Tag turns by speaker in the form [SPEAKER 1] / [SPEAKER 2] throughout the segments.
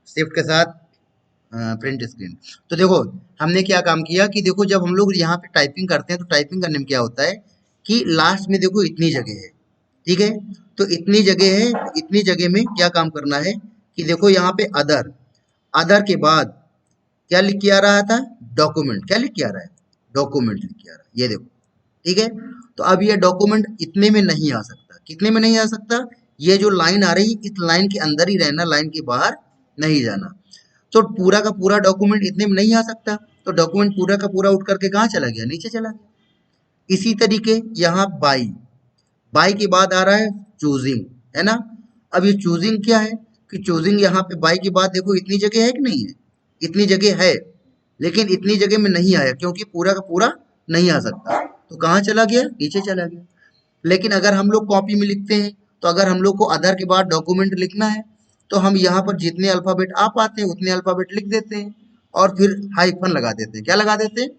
[SPEAKER 1] Shift के साथ print screen. तो देखो हमने क्या काम किया कि देखो जब हम लोग यहाँ पे टाइपिंग करते हैं तो टाइपिंग करने में क्या होता है कि लास्ट में देखो इतनी जगह है, ठीक है। तो इतनी जगह है, इतनी जगह में क्या काम करना है कि देखो यहाँ पे अदर, अदर के बाद क्या लिख के आ रहा था, डॉक्यूमेंट। क्या लिख के आ रहा है, डॉक्यूमेंट लिख के आ रहा है, ये देखो, ठीक है। तो अब ये डॉक्यूमेंट इतने में नहीं आ सकता, कितने में नहीं आ सकता, ये जो लाइन आ रही इस लाइन के अंदर ही रहना, लाइन के बाहर नहीं जाना। तो पूरा का पूरा डॉक्यूमेंट इतने में नहीं आ सकता, तो डॉक्यूमेंट पूरा का पूरा उठ करके कहाँ चला गया, नीचे चला गया। इसी तरीके यहाँ बाई, बाई के बाद आ रहा है चूजिंग, है ना। अब ये चूजिंग क्या है कि चूजिंग यहाँ पे बाई के बाद देखो इतनी जगह है कि नहीं है, इतनी जगह है, लेकिन इतनी जगह में नहीं आया क्योंकि पूरा का पूरा नहीं आ सकता, तो कहाँ चला गया, नीचे चला गया। लेकिन अगर हम लोग कॉपी में लिखते हैं तो अगर हम लोग को अदर के बाद डॉक्यूमेंट लिखना है तो हम यहाँ पर जितने अल्फाबेट आ पाते हैं उतने अल्फाबेट लिख देते हैं और फिर हाइफन लगा देते हैं। क्या लगा देते हैं,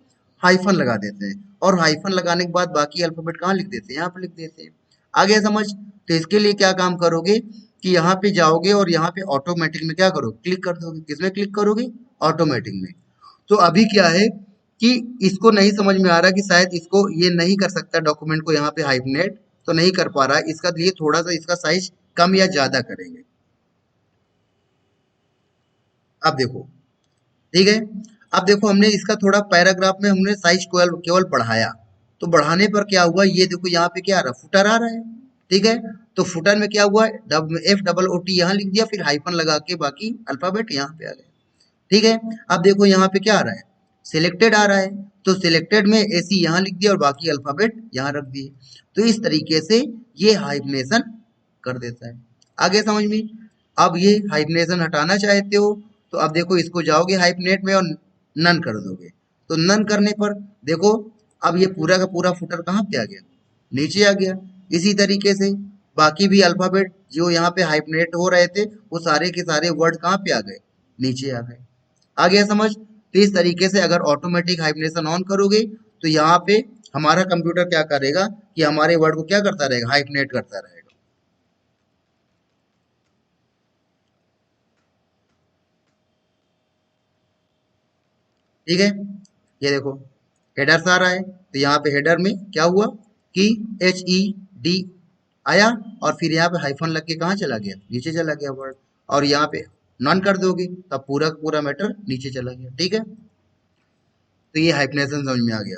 [SPEAKER 1] हाइफन लगा देते हैं। और हाइफन लगाने के बाद बाकी अल्फाबेट कहाँ लिख देते हैं, यहाँ पर लिख देते हैं। आगे समझ। तो इसके लिए क्या काम करोगे कि यहाँ पे जाओगे और यहाँ पे ऑटोमेटिक में क्या करोगे, क्लिक कर दोगे। किसमें क्लिक करोगे, ऑटोमेटिक में। तो अभी क्या है कि इसको नहीं समझ में आ रहा कि शायद इसको ये नहीं कर सकता, डॉक्यूमेंट को यहाँ पे हाइफनेट तो नहीं कर पा रहा है, इसका लिए थोड़ा सा इसका साइज कम या ज्यादा करेंगे। अब देखो, ठीक है। अब देखो हमने इसका थोड़ा पैराग्राफ में हमने साइज केवल केवल बढ़ाया, तो बढ़ाने पर क्या हुआ, ये देखो यहाँ पे क्या आ रहा है, फुटर आ रहा है, ठीक है। तो फुटर में क्या हुआ, FOOT यहाँ लिख दिया, फिर हाइफन लगा के बाकी अल्फाबेट यहाँ पे आ गए, ठीक है। अब देखो यहाँ पे क्या आ रहा है, सिलेक्टेड आ रहा है, तो सिलेक्टेड में AC यहाँ लिख दिया और बाकी अल्फाबेट यहाँ रख दिए। तो इस तरीके से ये हाइफनेशन कर देता है। आगे समझ में। अब ये हाइफनेशन हटाना चाहते हो तो अब देखो इसको जाओगे हाइफनेट में और नन कर दोगे, तो नन करने पर देखो अब ये पूरा का पूरा फुटर कहाँ पे आ गया, नीचे आ गया। इसी तरीके से बाकी भी अल्फाबेट जो यहाँ पे हाइफनेट हो रहे थे वो सारे के सारे वर्ड कहाँ पे आ गए, नीचे आ गए। आ गया समझ। तो इस तरीके से अगर ऑटोमेटिक हाइफनेशन ऑन करोगे तो यहाँ पे हमारा कंप्यूटर क्या करेगा कि हमारे वर्ड को क्या करता रहेगा, हाइफनेट करता रहेगा। ठीक है। ये देखो हेडर आ रहा है, तो यहाँ पे हेडर में क्या हुआ कि HED आया और फिर यहाँ पे हाइफन लग के कहाँ चला गया, नीचे चला गया वर्ड। और यहाँ पे नॉन कर दोगे तब पूरा का पूरा मैटर नीचे चला गया, ठीक है। तो ये हाइफनेशन समझ में आ गया।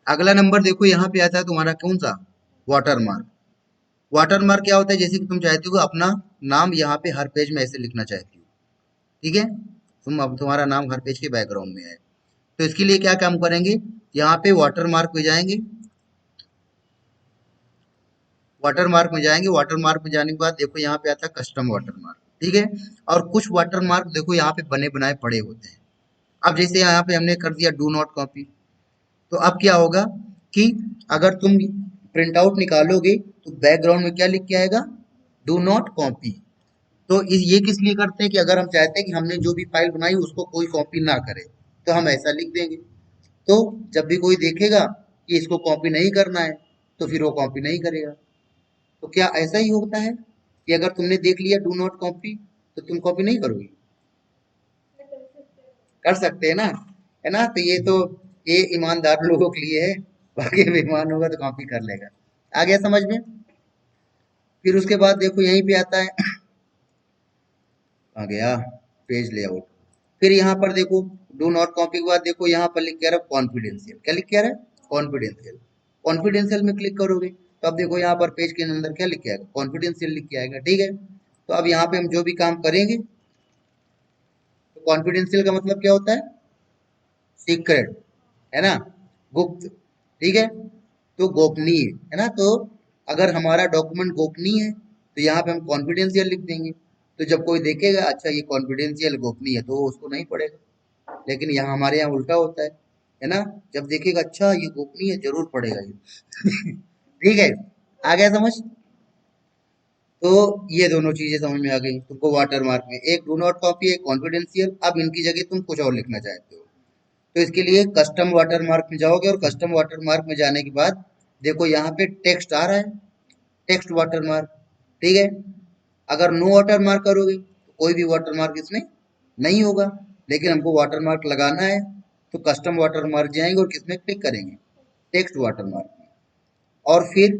[SPEAKER 1] अगला नंबर देखो यहाँ पे आता है तुम्हारा कौन सा, वाटर मार्क। वाटर मार्क क्या होता है, जैसे कि तुम चाहते हो अपना नाम यहाँ पे हर पेज में ऐसे लिखना चाहती हो, ठीक है। तुम अब तुम्हारा नाम हर पेज के बैकग्राउंड में है, तो इसके लिए क्या काम करेंगे, यहाँ पे वाटर मार्क में जाएंगे, वाटर मार्क में जाएंगे, वाटर मार्क में जाने के बाद देखो यहाँ पे आता है कस्टम वाटर मार्क, ठीक है। और कुछ वाटर मार्क देखो यहाँ पे बने बनाए पड़े होते हैं। अब जैसे यहाँ पे हमने कर दिया डू नॉट कॉपी, तो अब क्या होगा कि अगर तुम प्रिंट आउट निकालोगे तो बैकग्राउंड में क्या लिख के आएगा, डू नॉट कॉपी। तो ये किस लिए करते हैं कि अगर हम चाहते हैं कि हमने जो भी फाइल बनाई उसको कोई कॉपी ना करे तो हम ऐसा लिख देंगे। तो जब भी कोई देखेगा कि इसको कॉपी नहीं करना है तो फिर वो कॉपी नहीं करेगा। तो क्या ऐसा ही होता है कि अगर तुमने देख लिया डू नॉट कॉपी तो तुम कॉपी नहीं करोगी, कर सकते हैं ना, है ना। तो ये ईमानदार लोगों के लिए है, बाकी बेईमान होगा तो कॉपी कर लेगा। आ गया समझ में। फिर उसके बाद देखो यहीं पे आता है, आ गया पेज लेआउट। फिर यहाँ पर देखो डू नॉट कॉपी के बाद देखो यहाँ पर लिख के आ रहा है कॉन्फिडेंशियल। क्या लिख के आ रहा है, कॉन्फिडेंशियल। कॉन्फिडेंशियल में क्लिक करोगे तो अब देखो यहाँ पर पेज के अंदर क्या लिख के आएगा, कॉन्फिडेंशियल लिख के आएगा, ठीक है। तो अब यहाँ पे हम जो भी काम करेंगे, तो कॉन्फिडेंशियल का मतलब क्या होता है, सीक्रेट, है ना, गुप्त, ठीक है। तो गोपनीय, है ना। तो अगर हमारा डॉक्यूमेंट गोपनीय है तो यहाँ पे हम कॉन्फिडेंशियल लिख देंगे। तो जब कोई देखेगा अच्छा ये कॉन्फिडेंशियल गोपनीय है तो वो उसको नहीं पढ़ेगा। लेकिन यहाँ हमारे यहाँ उल्टा होता है ना। जब देखेगा अच्छा ये गोपनीय है जरूर पढ़ेगा ये ठीक है। आ गया समझ। तो ये दोनों चीजें समझ में आ गई तुमको। वाटर मार्क में एक डू नॉट कॉपी, एक कॉन्फिडेंशियल। अब इनकी जगह तुम कुछ और लिखना चाहते हो तो इसके लिए कस्टम वाटर मार्क में जाओगे और कस्टम वाटर मार्क में जाने के बाद देखो यहाँ पे टेक्स्ट आ रहा है, टेक्स्ट वाटर मार्क, ठीक है। अगर नो वाटर मार्क करोगे तो कोई भी वाटर मार्क इसमें नहीं होगा। लेकिन हमको वाटरमार्क लगाना है, तो कस्टम वाटरमार्क जाएंगे और किसमें क्लिक करेंगे, टेक्स्ट वाटरमार्क में। और फिर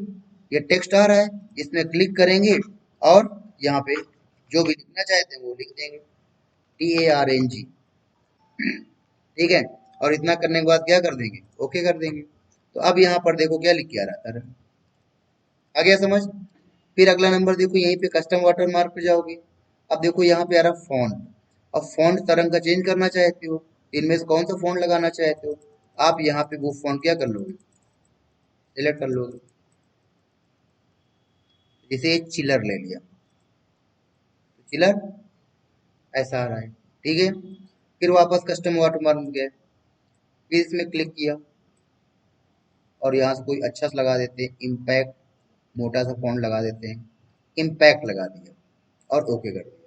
[SPEAKER 1] ये टेक्स्ट आ रहा है, इसमें क्लिक करेंगे और यहाँ पे जो भी लिखना चाहते हैं वो लिख देंगे, TARNG। ठीक है। और इतना करने के बाद क्या कर देंगे, ओके कर देंगे। तो अब यहाँ पर देखो क्या लिख के आ रहा है, आ गया समझ। फिर अगला नंबर देखो, यहीं पे कस्टम वाटरमार्क पे जाओगे। अब देखो यहाँ पे आ रहा फॉन्ट। अब फॉन्ट का रंग का चेंज करना चाहते हो, इनमें से कौन सा फॉन्ट लगाना चाहते हो, आप यहाँ पे वो फॉन्ट क्या कर लोगे, सिलेक्ट कर लोगे। जैसे चिलर ले लिया, तो चिलर ऐसा आ रहा है। ठीक है। फिर वापस कस्टम वाटरमार्क में गए, फिर इसमें क्लिक किया और यहाँ से कोई अच्छा सा लगा देते हैं, इम्पैक्ट, मोटा सा फॉन्ट लगा देते हैं, इम्पैक्ट लगा दिया और ओके कर दिया।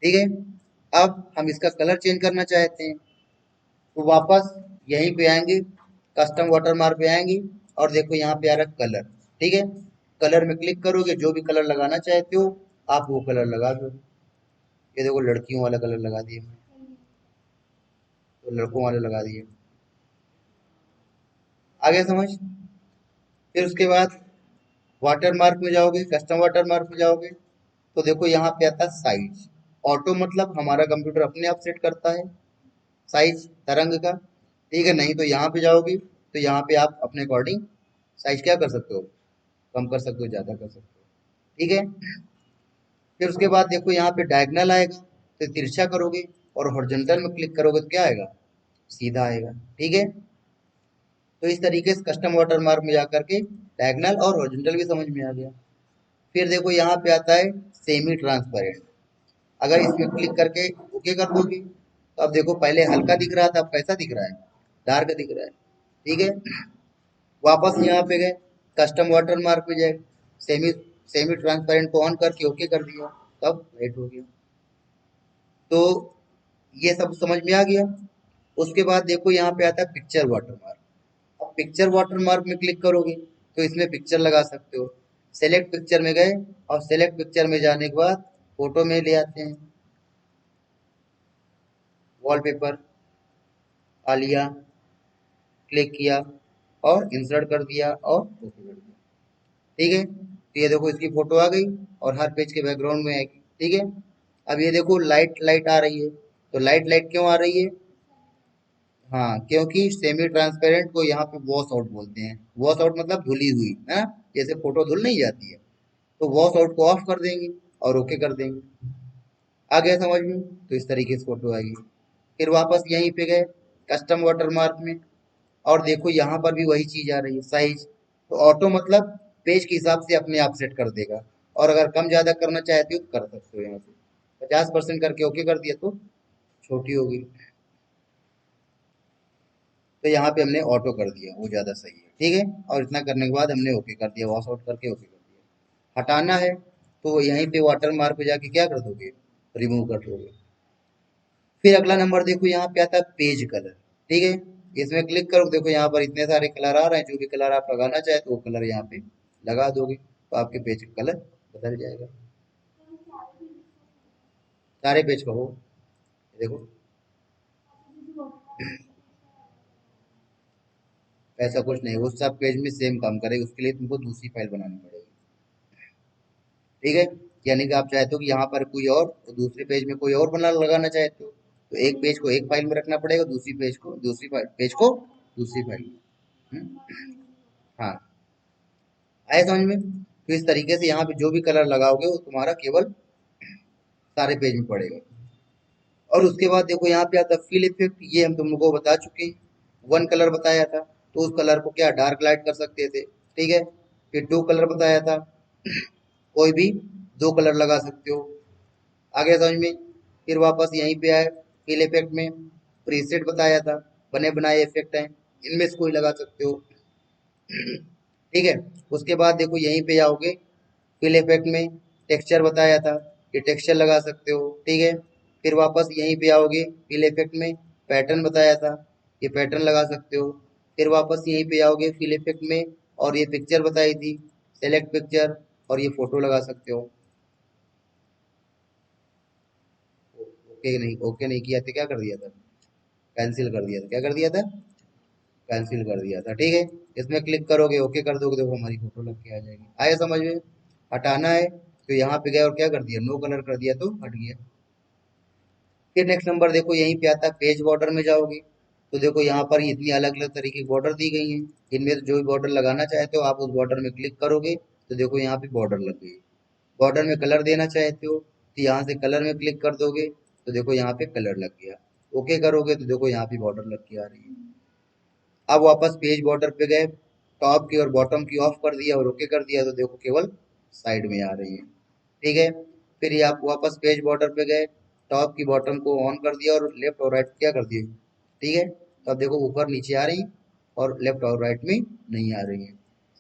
[SPEAKER 1] ठीक है। अब हम इसका कलर चेंज करना चाहते हैं, तो वापस यहीं पे आएंगे, कस्टम वाटरमार्क पे आएंगे और देखो यहाँ पे आ रहा है कलर। ठीक है। कलर में क्लिक करोगे, जो भी कलर लगाना चाहते हो आप वो कलर लगा दो। ये देखो लड़कियों वाला कलर लगा दिए, तो लड़कों वाले लगा दिए। आगे समझ। फिर उसके बाद वाटरमार्क में जाओगे, कस्टम वाटरमार्क में जाओगे, तो देखो यहाँ पे आता है साइज। ऑटो मतलब हमारा कंप्यूटर अपने आप सेट करता है साइज तरंग का। ठीक है। नहीं तो यहाँ पे जाओगे, तो यहाँ पे आप अपने अकॉर्डिंग साइज क्या कर सकते हो, कम कर सकते हो, ज्यादा कर सकते हो। ठीक है। फिर उसके बाद देखो यहाँ पे डायगनल आएगा, तो तिरछा करोगे, और हॉरिजॉन्टल में क्लिक करोगे तो क्या आएगा, सीधा आएगा। ठीक है। तो इस तरीके से कस्टम वाटरमार्क में जाकर के डायगनल और हॉरिजॉन्टल भी समझ में आ गया। फिर देखो यहाँ पे आता है सेमी ट्रांसपेरेंट। अगर इसमें क्लिक करके ओके कर दोगे, तो अब देखो पहले हल्का दिख रहा था, अब कैसा दिख रहा है, डार्क दिख रहा है। ठीक है। वापस यहाँ पे गए, कस्टम वाटर मार्क पे जाए, सेमी सेमी ट्रांसपेरेंट को ऑन करके ओके कर दिया, तब राइट हो गया। तो ये सब समझ में आ गया। उसके बाद देखो यहाँ पे आता है पिक्चर वाटर मार्क। अब पिक्चर वाटर मार्क में क्लिक करोगे, तो इसमें पिक्चर लगा सकते हो। सेलेक्ट पिक्चर में गए, और सेलेक्ट पिक्चर में जाने के बाद फोटो में ले आते हैं, वॉलपेपर आलिया, क्लिक किया और इंसर्ट कर दिया और ओके कर दिया। ठीक है। तो ये देखो इसकी फोटो आ गई और हर पेज के बैकग्राउंड में आएगी। ठीक है। अब ये देखो लाइट लाइट आ रही है, तो लाइट लाइट क्यों आ रही है, हाँ क्योंकि सेमी ट्रांसपेरेंट को यहाँ पे वॉश आउट बोलते हैं। वॉश आउट मतलब धुली हुई है ना, जैसे फोटो धुल नहीं जाती है, तो वॉश आउट को ऑफ कर देंगे और ओके कर देंगे। आ गया समझ में। तो इस तरीके से फोटो आएगी। फिर वापस यहीं पे गए, कस्टम वाटरमार्क में, और देखो यहाँ पर भी वही चीज आ रही है, साइज। तो ऑटो मतलब पेज के हिसाब से अपने आप सेट कर देगा, और अगर कम ज्यादा करना चाहते हो तो कर सकते हो। यहाँ से 50% करके ओके कर दिया तो छोटी होगी, तो यहाँ पे हमने ऑटो कर दिया, वो ज्यादा सही है। ठीक है। और इतना करने के बाद हमने ओके कर दिया, वॉश आउट करके ओके कर दिया। हटाना है, तो यहीं पे वाटर मार्क पे जाके क्या कर दोगे, रिमूव कर दोगे। फिर अगला नंबर देखो यहाँ पे आता है पेज कलर। ठीक है। इसमें क्लिक करो, देखो यहाँ पर इतने सारे कलर आ रहे हैं, जो भी कलर आप लगाना चाहे तो वो कलर यहाँ पे लगा दोगे, तो आपके पेज का कलर बदल जाएगा। सारे पेज का हो, देखो ऐसा कुछ नहीं, वो सब पेज में सेम काम करेगा, उसके लिए तुमको दूसरी फाइल बनानी पड़ेगी। ठीक है। यानी कि आप चाहते हो कि यहाँ पर कोई और, तो दूसरे पेज में कोई और बना लगाना चाहते हो, तो एक पेज को एक फाइल में रखना पड़ेगा, दूसरी पेज को दूसरी पेज को दूसरी फाइल में। हाँ, आए समझ में। तो इस तरीके से यहाँ पे जो भी कलर लगाओगे वो तुम्हारा केवल सारे पेज में पड़ेगा। और उसके बाद देखो यहाँ पे आता है फिल इफेक्ट, ये हम तुम लोगों को बता चुके हैं। वन कलर बताया था, तो उस कलर को क्या डार्क लाइट कर सकते थे। ठीक है। फिर टू कलर बताया था, कोई भी दो कलर लगा सकते हो। आगे समझ में। फिर वापस यहीं पे आए, फिल इफेक्ट में प्रीसेट बताया था, बने बनाए इफेक्ट हैं, इनमें से कोई लगा सकते हो। ठीक है। उसके बाद देखो यहीं पे आओगे, फिल इफेक्ट में टेक्सचर बताया था, ये टेक्सचर लगा सकते हो। ठीक है। फिर वापस यहीं पे आओगे, फिल इफेक्ट में पैटर्न बताया था, ये पैटर्न लगा सकते हो। फिर वापस यहीं पे आओगे फिल इफेक्ट में, और ये पिक्चर बताई थी, सेलेक्ट पिक्चर, और ये फोटो लगा सकते हो। ओके ओके नहीं किया तो क्या कर दिया था, कैंसिल कर दिया था, क्या कर दिया था, कैंसिल कर दिया था। ठीक है, इसमें क्लिक करोगे, ओके कर दोगे, देखो हमारी फोटो लग के आ जाएगी। आया समझ में? हटाना है तो यहाँ पे गए और क्या कर दिया, नो कलर कर दिया तो हट गया। फिर नेक्स्ट नंबर देखो यहीं पे आता है, पेज बॉर्डर में जाओगे तो देखो यहाँ पर इतनी अलग अलग तरीके की बॉर्डर दी गई हैं। इनमें से जो भी बॉर्डर लगाना चाहते हो आप उस बॉर्डर में क्लिक करोगे तो देखो यहाँ पे बॉर्डर लग गई। बॉर्डर में कलर देना चाहते हो तो यहाँ से कलर में क्लिक कर दोगे तो देखो यहाँ पे कलर लग गया। ओके करोगे तो देखो यहाँ पे बॉर्डर लग के आ रही है। अब वापस पेज बॉर्डर पे गए, टॉप की और बॉटम की ऑफ कर दिया और ओके कर दिया तो देखो केवल साइड में आ रही है। ठीक है, फिर ये आप वापस पेज बॉर्डर पे गए, टॉप की बॉटम को ऑन कर दिया और लेफ्ट और राइट क्या कर दिए। ठीक है, तो अब देखो ऊपर नीचे आ रही और लेफ्ट और राइट में नहीं आ रही है।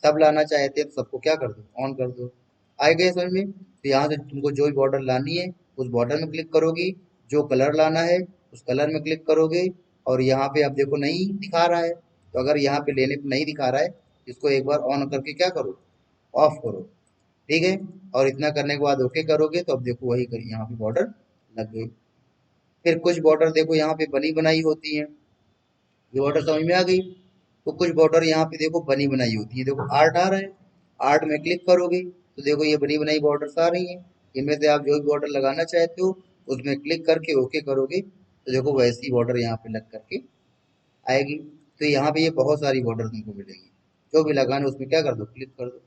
[SPEAKER 1] सब लाना चाहते हैं तो सबको क्या कर दो, ऑन कर दो। आए गए समझ में? तो यहाँ से तुमको जो भी बॉर्डर लानी है उस बॉर्डर में क्लिक करोगी, जो कलर लाना है उस कलर में क्लिक करोगे। और यहाँ पे अब देखो नहीं दिखा रहा है, तो अगर यहाँ पे लेने पे नहीं दिखा रहा है, इसको एक बार ऑन करके क्या करो, ऑफ करो। ठीक है, और इतना करने के बाद ओके करोगे तो अब देखो वही करी यहाँ पे बॉर्डर लग गई। फिर कुछ बॉर्डर देखो यहाँ पे बनी बनाई होती है, ये बॉर्डर समझ में आ गई। तो कुछ बॉर्डर यहाँ पे देखो बनी बनाई होती है, देखो आर्ट आ रहा है, आर्ट में क्लिक करोगे तो देखो ये बनी बनाई बॉर्डर्स आ रही हैं। इनमें से आप जो भी बॉर्डर लगाना चाहते हो उसमें क्लिक करके ओके करोगे तो देखो वैसी बॉर्डर यहाँ पे लग करके आएगी। तो यहाँ पे ये बहुत सारी बॉर्डर तुमको मिलेंगी, जो भी लगाना है उसमें क्या कर दो, क्लिक कर दो।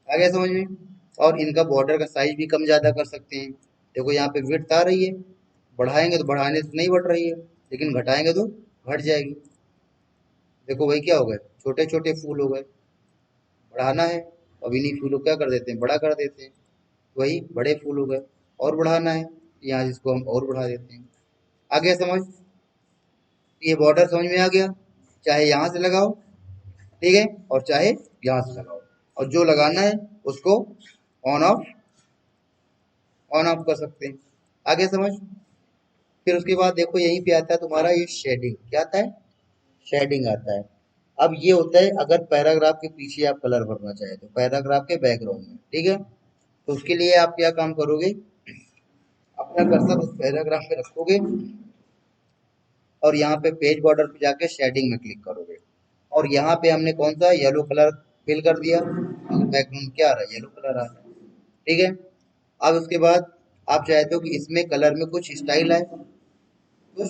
[SPEAKER 1] आ गया समझ में? और इनका बॉर्डर का साइज भी कम ज्यादा कर सकते हैं। देखो यहाँ पे विड्थ आ रही है, बढ़ाएंगे तो बढ़ाने से नहीं बढ़ रही है, लेकिन घटाएंगे तो घट जाएगी। देखो वही क्या हो गए, छोटे छोटे फूल हो गए। बढ़ाना है, अब इन्हीं फूलों को क्या कर देते हैं, बड़ा कर देते हैं, वही बड़े फूल हो गए। और बढ़ाना है, यहाँ जिसको हम और बढ़ा देते हैं। आ गया समझ? ये बॉर्डर समझ में आ गया, चाहे यहाँ से लगाओ, ठीक है, और चाहे यहाँ से लगाओ, और जो लगाना है उसको ऑन ऑफ कर सकते हैं। आगे समझ? फिर उसके बाद देखो यहीं पे आता है तुम्हारा ये शेडिंग, क्या आता है, शेडिंग आता है। अब ये होता है अगर पैराग्राफ के पीछे आप कलर भरना चाहे तो पैराग्राफ के बैकग्राउंड में, ठीक है, तो उसके लिए आप क्या काम करोगे, अपना कर्सर उस पैराग्राफ में रखोगे और यहाँ पे पेज बॉर्डर पे जाके शेडिंग में क्लिक करोगे। और यहाँ पे हमने कौन सा येलो कलर फिल कर दिया, बैकग्राउंड क्या आ रहा है, येलो कलर आ रहा है। ठीक है, अब उसके बाद आप चाहते हो कि इसमें कलर में कुछ स्टाइल आए, कुछ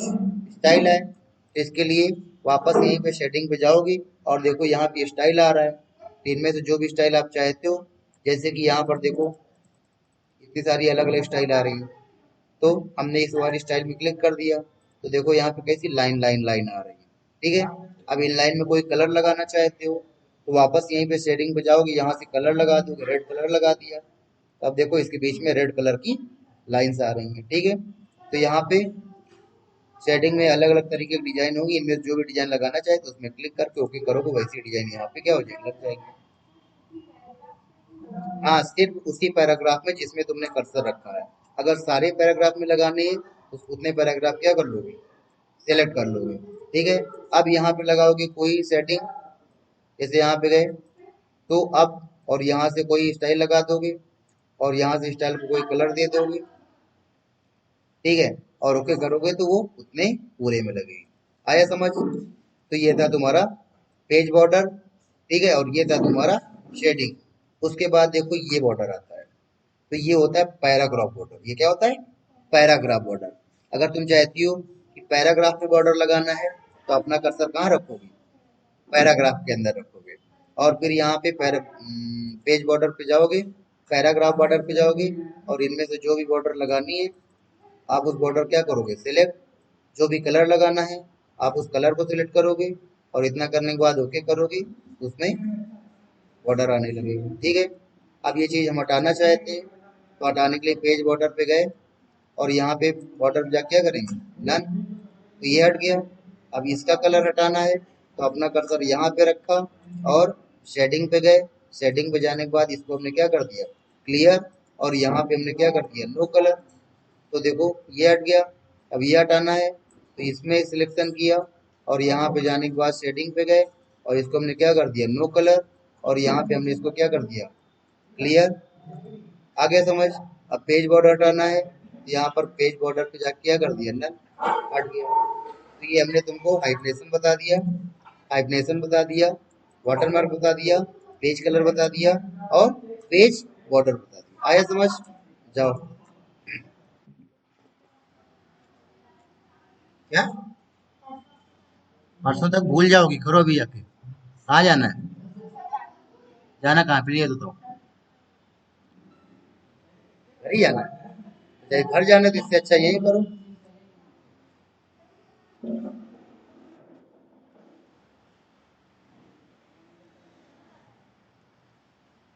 [SPEAKER 1] स्टाइल है, तो इसके लिए वापस यहीं पे सेटिंग पे जाओगी और देखो यहाँ पे स्टाइल आ रहा है, तो इनमें से जो भी स्टाइल आप चाहते हो, जैसे कि यहाँ पर देखो इतनी सारी अलग अलग स्टाइल आ रही है, तो हमने इस वाली स्टाइल में क्लिक कर दिया तो देखो यहाँ पे कैसी लाइन लाइन लाइन आ रही है। ठीक है, अब इन लाइन में कोई कलर लगाना चाहते हो तो वापस यहीं पे शेडिंग पे जाओगे, यहाँ से कलर लगा दोगे, रेड कलर लगा दिया, तो अब देखो इसके बीच में रेड कलर की लाइंस आ रही हैं। ठीक है, तो यहाँ पे सेटिंग में अलग अलग तरीके की डिजाइन होगी, इनमें जो भी डिजाइन लगाना चाहे तो उसमें क्लिक करके ओके करोगे, वैसी डिजाइन यहाँ पे क्या हो जाएगी, लग जाएगी। हाँ, सिर्फ उसी पैराग्राफ में जिसमें तुमने कर्सर रखा है। अगर सारे पैराग्राफ में लगाने हैं तो उतने पैराग्राफ क्या कर लोगे, सेलेक्ट कर लोगे। ठीक है, अब यहाँ पे लगाओगे कोई सेटिंग, जैसे यहाँ पे गए तो अब और यहाँ से कोई स्टाइल लगा दोगे और यहाँ से स्टाइल को कोई कलर दे दोगे। ठीक है, और ओके करोगे तो वो उतने पूरे में लगेगी। आया समझ? तो ये था तुम्हारा पेज बॉर्डर, ठीक है, और ये था तुम्हारा शेडिंग। उसके बाद देखो ये बॉर्डर आता है, तो ये होता है पैराग्राफ बॉर्डर। ये क्या होता है, पैराग्राफ बॉर्डर। अगर तुम चाहती हो कि पैराग्राफ में बॉर्डर लगाना है तो अपना कर्सर कहाँ रखोगी, पैराग्राफ के अंदर रखोगे। और फिर यहाँ पे पेज बॉर्डर पे जाओगे, पैराग्राफ बॉर्डर पे जाओगे और इनमें से जो भी बॉर्डर लगानी है आप उस बॉर्डर क्या करोगे, सिलेक्ट, जो भी कलर लगाना है आप उस कलर को सिलेक्ट करोगे और इतना करने के बाद ओके करोगे तो उसमें बॉर्डर आने लगेगा। ठीक है, अब ये चीज़ हम हटाना चाहते हैं तो हटाने के लिए पेज बॉर्डर पे गए और यहाँ पे बॉर्डर पे जाके क्या करेंगे, डन, तो ये हट गया। अब इसका कलर हटाना है तो अपना कर्सर यहाँ पे रखा और शेडिंग पे गए, शेडिंग पे जाने के बाद इसको हमने क्या कर दिया, क्लियर। और यहाँ पे हमने क्या कर दिया, नो कलर। तो देखो ये हट गया। अब ये हटाना है तो इसमें सिलेक्शन किया और यहाँ पे जाने के बाद शेडिंग पे गए और इसको हमने क्या कर दिया, नो कलर। और यहाँ पे हमने इसको क्या कर दिया, क्लियर। आ गया समझ। अब पेज बॉर्डर हटाना है तो यहाँ पर पेज बॉर्डर पे जाके क्या कर दिया, नन, हट गया। तो ये हमने तुमको हाइड्रेशन बता दिया, हाइड्रेशन बता दिया, वाटरमार्क बता दिया, पेज कलर बता दिया और पेज बॉर्डर बता दिया। आया समझ। जाओ। क्या परसों तक भूल जाओगी, करो अभी जाके। कहाँ जाना है, जाना कहाँ फिर ये तो घर ही जाना है। चाहे घर जाना है तो इससे अच्छा यही करो।